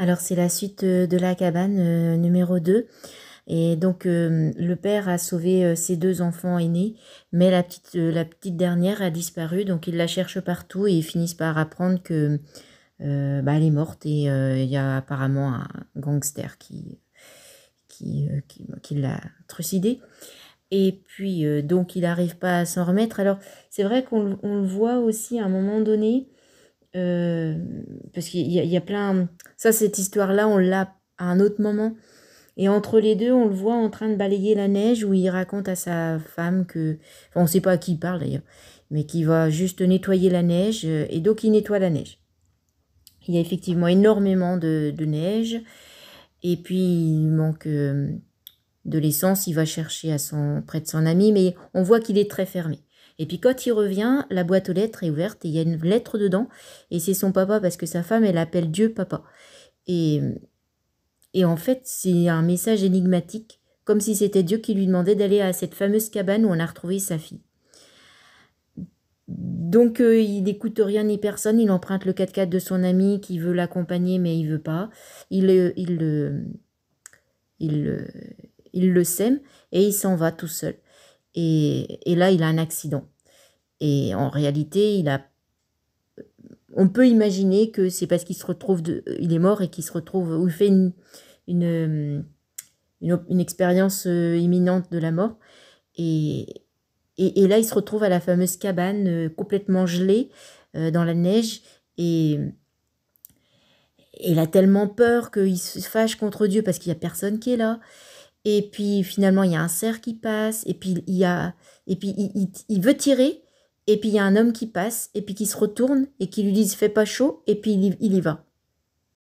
Alors c'est la suite de la cabane numéro 2. Et donc le père a sauvé ses deux enfants aînés, mais la petite dernière a disparu, donc ils la cherchent partout et ils finissent par apprendre que elle est morte et il y a apparemment un gangster qui l'a trucidée. Et puis donc il n'arrive pas à s'en remettre. Alors c'est vrai qu'on le voit aussi à un moment donné, euh, parce qu'il y a plein... Ça, cette histoire-là, on l'a à un autre moment. Et entre les deux, on le voit en train de balayer la neige où il raconte à sa femme que... Enfin, on ne sait pas à qui il parle d'ailleurs, mais qu'il va juste nettoyer la neige. Et donc, il nettoie la neige. Il y a effectivement énormément de neige. Et puis, il manque de l'essence. Il va chercher près de son ami, mais on voit qu'il est très fermé. Et puis quand il revient, la boîte aux lettres est ouverte et il y a une lettre dedans. Et c'est son papa parce que sa femme, elle appelle Dieu papa. Et, et en fait, c'est un message énigmatique, comme si c'était Dieu qui lui demandait d'aller à cette fameuse cabane où on a retrouvé sa fille. Donc il n'écoute rien ni personne, il emprunte le 4x4 de son ami qui veut l'accompagner mais il veut pas. Il, euh, il, euh, il, euh, il le sème et il s'en va tout seul. Et là, il a un accident. Et en réalité, on peut imaginer que c'est parce qu'il se retrouve, il est mort et qu'il se retrouve, ou il fait une, une expérience imminente de la mort. Et, et là, il se retrouve à la fameuse cabane complètement gelée dans la neige. Et il a tellement peur qu'il se fâche contre Dieu parce qu'il n'y a personne qui est là. Et puis finalement, il y a un cerf qui passe. Et puis, il veut tirer. Et puis il y a un homme qui passe. Et puis qui se retourne et qui lui dit « Fais pas chaud ». Et puis il y va.